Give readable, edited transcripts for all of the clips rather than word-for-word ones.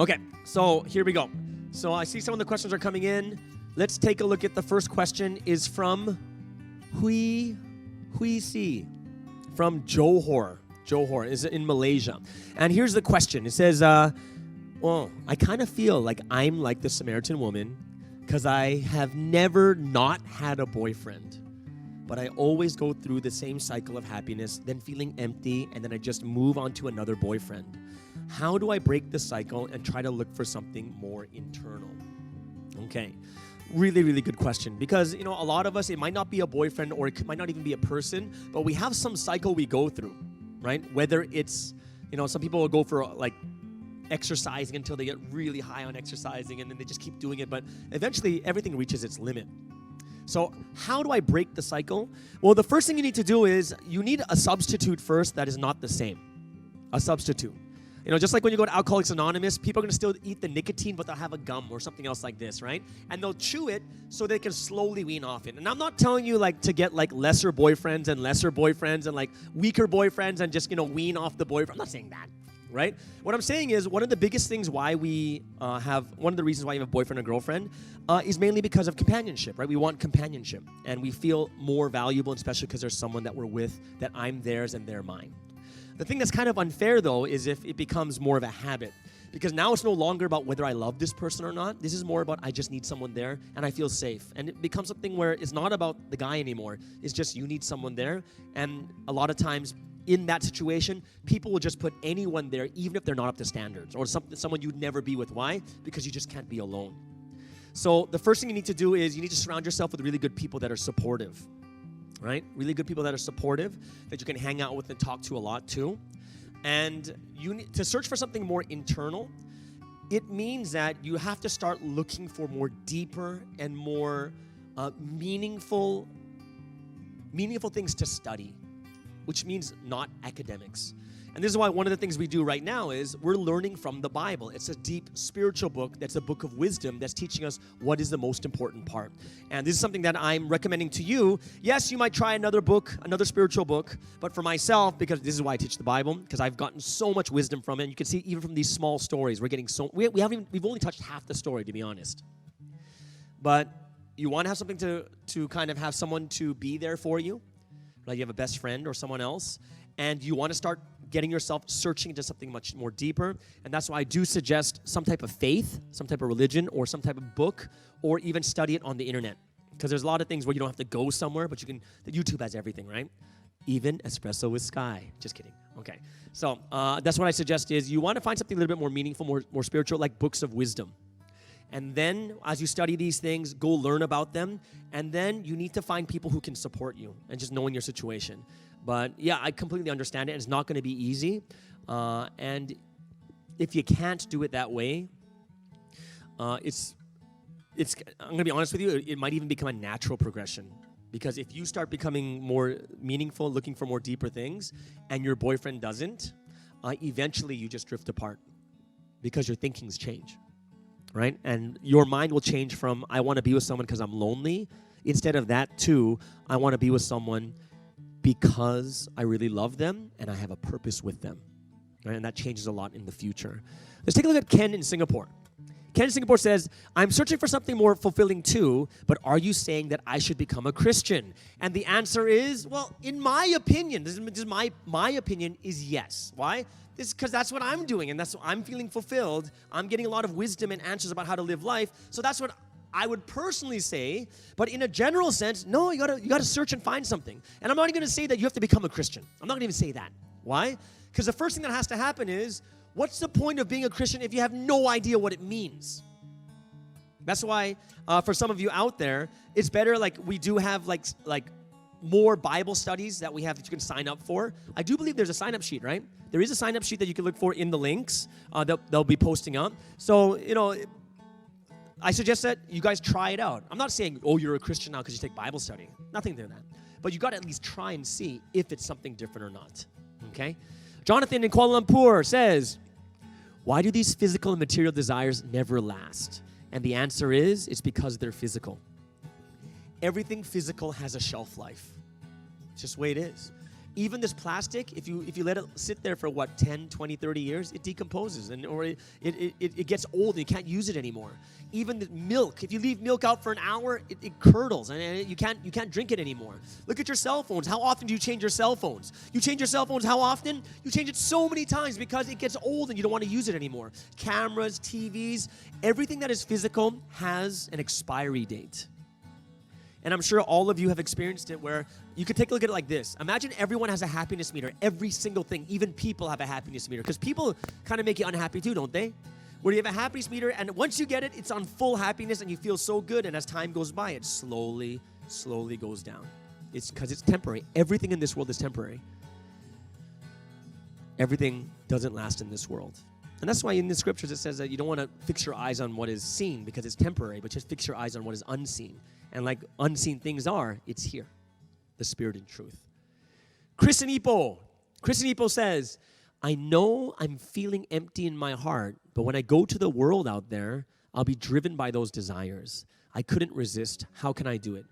Okay, so here we go. So I see some of the questions are coming in. Let's take a look at the first question is from Hui Si from Johor. Johor is in Malaysia. And here's the question. It says, well, I kind of feel like I'm like the Samaritan woman because I have never not had a boyfriend. But I always go through the same cycle of happiness, then feeling empty, and then I just move on to another boyfriend. How do I break the cycle and try to look for something more internal? Okay, really, really good question. Because, a lot of us, it might not be a boyfriend or it might not even be a person, but we have some cycle we go through, right? Whether it's, some people will go for like exercising until they get really high on exercising and then they just keep doing it, but eventually everything reaches its limit. So how do I break the cycle? Well, the first thing you need to do is you need a substitute first that is not the same. A substitute. Just like when you go to Alcoholics Anonymous, people are going to still eat the nicotine, but they'll have a gum or something else like this, right? And they'll chew it so they can slowly wean off it. And I'm not telling you to get lesser boyfriends and weaker boyfriends and just, wean off the boyfriend. I'm not saying that. Right? What I'm saying is one of the biggest things why we one of the reasons why you have a boyfriend or girlfriend is mainly because of companionship, right? We want companionship and we feel more valuable, especially because there's someone that we're with that I'm theirs and they're mine. The thing that's kind of unfair though is if it becomes more of a habit, because now it's no longer about whether I love this person or not. This is more about I just need someone there and I feel safe. And it becomes something where it's not about the guy anymore. It's just you need someone there. And a lot of times in that situation, people will just put anyone there, even if they're not up to standards, or someone you'd never be with. Why? Because you just can't be alone. So the first thing you need to do is you need to surround yourself with really good people that are supportive, right? Really good people that are supportive, that you can hang out with and talk to a lot too. And you need to search for something more internal. It means that you have to start looking for more deeper and more meaningful things to study, which means not academics. And this is why one of the things we do right now is we're learning from the Bible. It's a deep spiritual book that's a book of wisdom that's teaching us what is the most important part. And this is something that I'm recommending to you. Yes, you might try another book, another spiritual book, but for myself, because this is why I teach the Bible, because I've gotten so much wisdom from it. And you can see even from these small stories, we're getting we've only touched half the story, to be honest. But you want to have something to kind of have someone to be there for you. Like you have a best friend or someone else, and you want to start getting yourself searching into something much more deeper. And that's why I do suggest some type of faith, some type of religion, or some type of book, or even study it on the internet. Because there's a lot of things where you don't have to go somewhere, but YouTube has everything, right? Even Espresso with Sky. Just kidding. Okay. So that's what I suggest is you want to find something a little bit more meaningful, more spiritual, like books of wisdom. And then as you study these things, go learn about them. And then you need to find people who can support you and just knowing your situation. But yeah, I completely understand it. It's not going to be easy. And if you can't do it that way, I'm going to be honest with you, it might even become a natural progression. Because if you start becoming more meaningful, looking for more deeper things, and your boyfriend doesn't, eventually you just drift apart because your thinkings change. Right? And your mind will change from, I want to be with someone because I'm lonely, instead of that to, I want to be with someone because I really love them and I have a purpose with them. Right? And that changes a lot in the future. Let's take a look at Ken in Singapore. Ken in Singapore says, I'm searching for something more fulfilling too, but are you saying that I should become a Christian? And the answer is, well, in my opinion, this is my opinion is yes. Why? This is because that's what I'm doing, and that's what I'm feeling fulfilled. I'm getting a lot of wisdom and answers about how to live life. So that's what I would personally say. But in a general sense, no, you gotta search and find something. And I'm not even going to say that you have to become a Christian. I'm not going to even say that. Why? Because the first thing that has to happen is, what's the point of being a Christian if you have no idea what it means? That's why, for some of you out there, it's better, we do have, more Bible studies that we have that you can sign up for. I do believe there's a sign-up sheet, right? There is a sign-up sheet that you can look for in the links that they'll be posting up. So, I suggest that you guys try it out. I'm not saying, oh, you're a Christian now because you take Bible study. Nothing to that. But you got to at least try and see if it's something different or not. Okay? Jonathan in Kuala Lumpur says, why do these physical and material desires never last? And the answer is, it's because they're physical. Everything physical has a shelf life. It's just the way it is. Even this plastic, if you let it sit there for 10, 20, 30 years, it decomposes or it gets old and you can't use it anymore. Even the milk, if you leave milk out for an hour, it curdles and you can't drink it anymore. Look at your cell phones. How often do you change your cell phones? You change your cell phones how often? You change it so many times because it gets old and you don't want to use it anymore. Cameras, TVs, everything that is physical has an expiry date. And I'm sure all of you have experienced it where you could take a look at it like this. Imagine everyone has a happiness meter. Every single thing. Even people have a happiness meter. Because people kind of make you unhappy too, don't they? Where you have a happiness meter, and once you get it, it's on full happiness, and you feel so good. And as time goes by, it slowly goes down. It's because it's temporary. Everything in this world is temporary. Everything doesn't last in this world. And that's why in the scriptures it says that you don't want to fix your eyes on what is seen because it's temporary, but just fix your eyes on what is unseen. And like unseen things are, it's here. The Spirit and truth. Chris and Ipo says, I know I'm feeling empty in my heart, but when I go to the world out there, I'll be driven by those desires. I couldn't resist. How can I do it?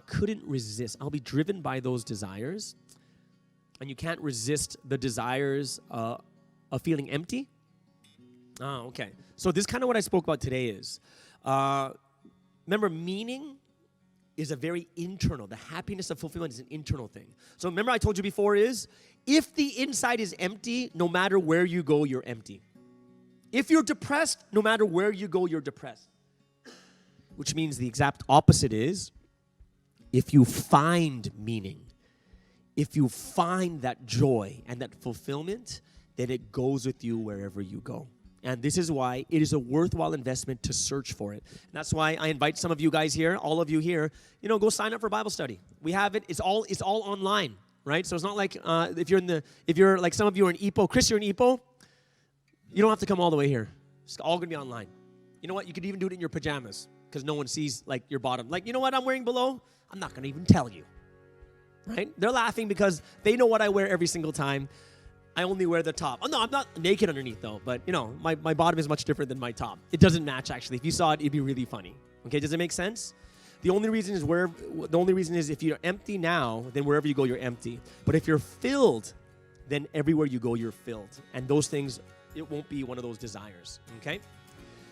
Couldn't resist. I'll be driven by those desires. And you can't resist the desires of feeling empty? Oh, okay. So this is kind of what I spoke about today is, remember, meaning is a very internal. The happiness of fulfillment is an internal thing. So remember I told you before is, if the inside is empty, no matter where you go, you're empty. If you're depressed, no matter where you go, you're depressed. Which means the exact opposite is, if you find meaning, if you find that joy and that fulfillment, then it goes with you wherever you go. And this is why it is a worthwhile investment to search for it. And that's why I invite some of you guys here, all of you here, go sign up for Bible study. We have it. It's all online, right? So it's not like if you're like some of you are in Ipo, Chris, you're in Ipo, you don't have to come all the way here. It's all going to be online. You know what? You could even do it in your pajamas because no one sees like your bottom. Like, you know what I'm wearing below? I'm not going to even tell you, right? They're laughing because they know what I wear every single time. I only wear the top. Oh, no, I'm not naked underneath, though. But, my bottom is much different than my top. It doesn't match, actually. If you saw it, it'd be really funny. Okay, does it make sense? The only reason is if you're empty now, then wherever you go, you're empty. But if you're filled, then everywhere you go, you're filled. And those things, it won't be one of those desires. Okay?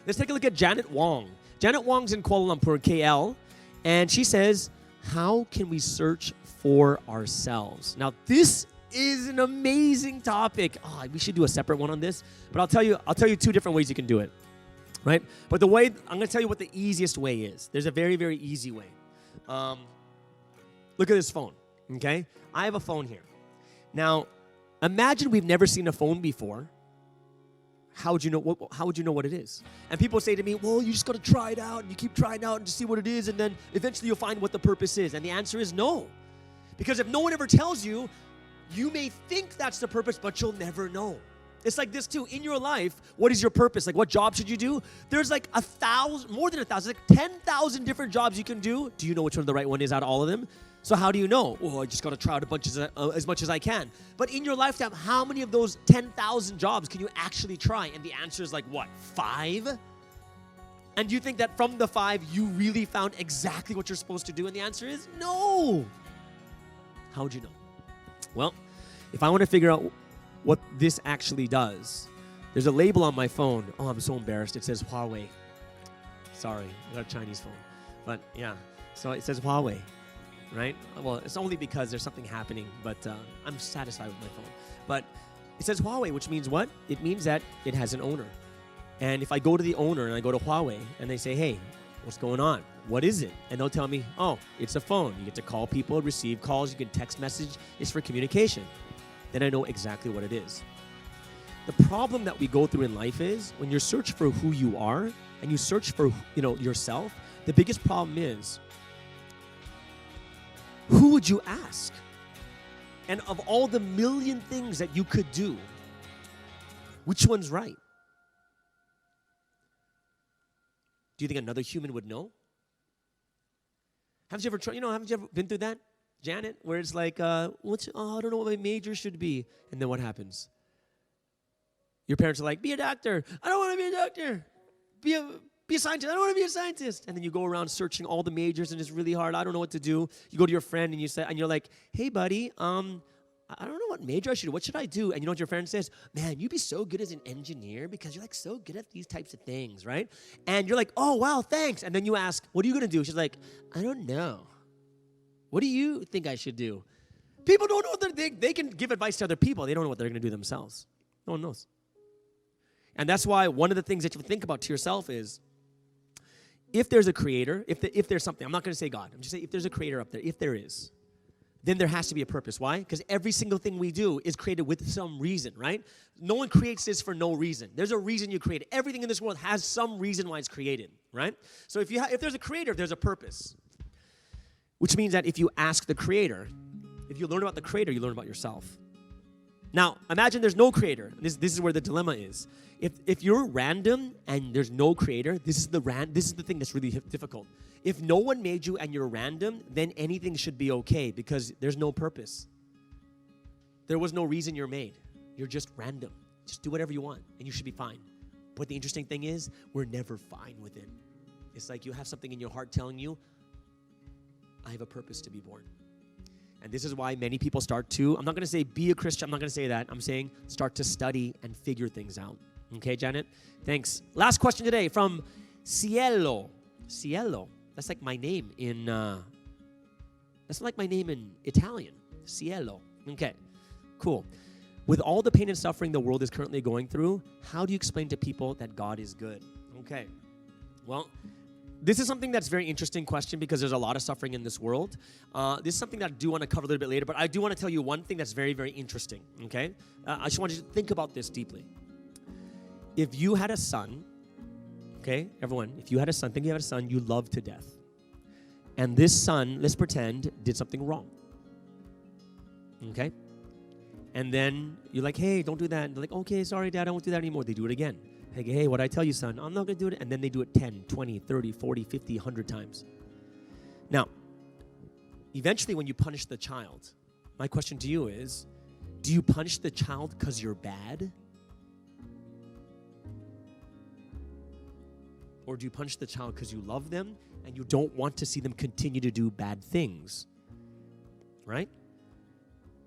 Let's take a look at Janet Wong. Janet Wong's in Kuala Lumpur, KL. And she says, how can we search for ourselves? Now, this is an amazing topic. We should do a separate one on this, but I'll tell you two different ways you can do it, right? But I'm going to tell you what the easiest way is. There's a very, very easy way. Look at this phone, okay? I have a phone here. Now, imagine we've never seen a phone before. How would you know what it is? And people say to me, well, you just got to try it out, and you keep trying it out and just see what it is, and then eventually you'll find what the purpose is. And the answer is no. Because if no one ever tells you, you may think that's the purpose, but you'll never know. It's like this too. In your life, what is your purpose? Like, what job should you do? There's like 1,000, more than 1,000, like 10,000 different jobs you can do. Do you know which one the right one is out of all of them? So how do you know? Well, I just got to try out as much as I can. But in your lifetime, how many of those 10,000 jobs can you actually try? And the answer is like, what, 5? And do you think that from the 5, you really found exactly what you're supposed to do? And the answer is no. How would you know? Well, if I want to figure out what this actually does, there's a label on my phone. Oh, I'm so embarrassed. It says Huawei. Sorry, I got a Chinese phone. But yeah, so it says Huawei, right? Well, it's only because there's something happening, but I'm satisfied with my phone. But it says Huawei, which means what? It means that it has an owner. And if I go to the owner and I go to Huawei and they say, hey, what's going on? What is it? And they'll tell me, oh, it's a phone. You get to call people, receive calls, you can text message. It's for communication. Then I know exactly what it is. The problem that we go through in life is when you search for who you are and you search for, yourself, the biggest problem is, who would you ask? And of all the million things that you could do, which one's right? Do you think another human would know? Haven't you ever been through that, Janet, where it's like, I don't know what my major should be. And then what happens? Your parents are like, be a doctor. I don't want to be a doctor. Be a scientist. I don't want to be a scientist. And then you go around searching all the majors and it's really hard. I don't know what to do. You go to your friend and you're like, hey buddy, I don't know what major I should do. What should I do? And you know what your friend says? Man, you'd be so good as an engineer because you're like so good at these types of things, right? And you're like, oh, wow, thanks. And then you ask, what are you going to do? She's like, I don't know. What do you think I should do? People don't know what they can give advice to other people. They don't know what they're going to do themselves. No one knows. And that's why one of the things that you think about to yourself is, if there's a creator, if there's something, I'm not going to say God. I'm just saying if there's a creator up there, if there is, then there has to be a purpose. Why? Because every single thing we do is created with some reason, right? No one creates this for no reason. There's a reason you create it. Everything in this world has some reason why it's created, right? So if there's a creator, there's a purpose. Which means that if you ask the creator, if you learn about the creator, you learn about yourself. Now, imagine there's no creator. This is where the dilemma is. If you're random and there's no creator, this is the thing that's really difficult. If no one made you and you're random, then anything should be okay because there's no purpose. There was no reason you're made. You're just random. Just do whatever you want and you should be fine. But the interesting thing is, we're never fine with it. It's like you have something in your heart telling you, I have a purpose to be born. And this is why many people start to, I'm not going to say be a Christian, I'm not going to say that. I'm saying start to study and figure things out. Okay, Janet? Thanks. Last question today from Cielo. Cielo. That's like my name in, that's like my name in Italian. Cielo. Okay, cool. With all the pain and suffering the world is currently going through, how do you explain to people that God is good? Okay, well, this is something that's a very interesting question because there's a lot of suffering in this world. This is something that I do want to cover a little bit later, but I do want to tell you one thing that's very, very interesting, okay? I just want you to think about this deeply. If you had a son, okay, everyone, if you had a son, think you had a son you loved to death. And this son, let's pretend, did something wrong. Okay? And then you're like, hey, don't do that. And they're like, okay, sorry, Dad, I won't do that anymore. They do it again. Hey, what I tell you, son? I'm not going to do it. And then they do it 10, 20, 30, 40, 50, 100 times. Now, eventually when you punish the child, my question to you is, do you punish the child because you're bad? Or do you punish the child because you love them and you don't want to see them continue to do bad things? Right?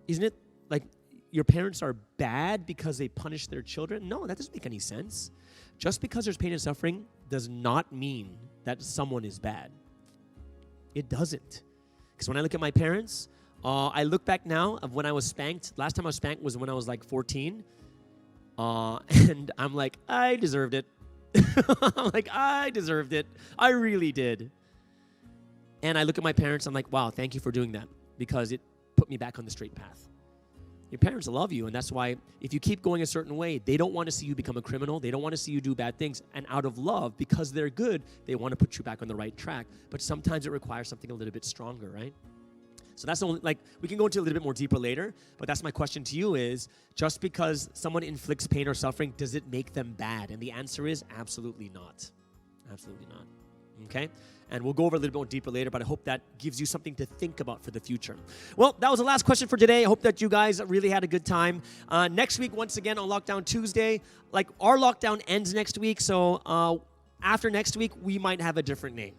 Isn't it like your parents are bad because they punish their children? No, that doesn't make any sense. Just because there's pain and suffering does not mean that someone is bad. It doesn't. Because when I look at my parents, I look back now of when I was spanked. Last time I was spanked was when I was like 14. And I'm like, I deserved it. I'm like, I deserved it. I really did. And I look at my parents, I'm like, wow, thank you for doing that because it put me back on the straight path. Your parents love you, and that's why if you keep going a certain way, they don't want to see you become a criminal. They don't want to see you do bad things. And out of love, because they're good, they want to put you back on the right track. But sometimes it requires something a little bit stronger, right? So that's the only, like, we can go into a little bit more deeper later, but that's my question to you is, just because someone inflicts pain or suffering, does it make them bad? And the answer is absolutely not. Absolutely not. Okay? And we'll go over a little bit more deeper later, but I hope that gives you something to think about for the future. Well, that was the last question for today. I hope that you guys really had a good time. Next week, once again, on Lockdown Tuesday, like our lockdown ends next week, so after next week, we might have a different name.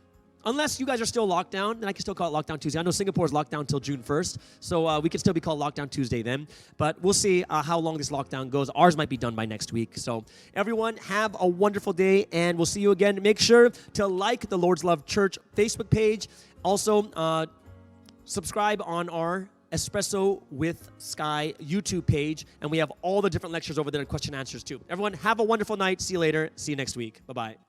Unless you guys are still locked down, then I can still call it Lockdown Tuesday. I know Singapore is locked down until June 1st, so we can still be called Lockdown Tuesday then. But we'll see how long this lockdown goes. Ours might be done by next week. So everyone, have a wonderful day, and we'll see you again. Make sure to like the Lord's Love Church Facebook page. Also, subscribe on our Espresso with Sky YouTube page, and we have all the different lectures over there and question and answers too. Everyone, have a wonderful night. See you later. See you next week. Bye-bye.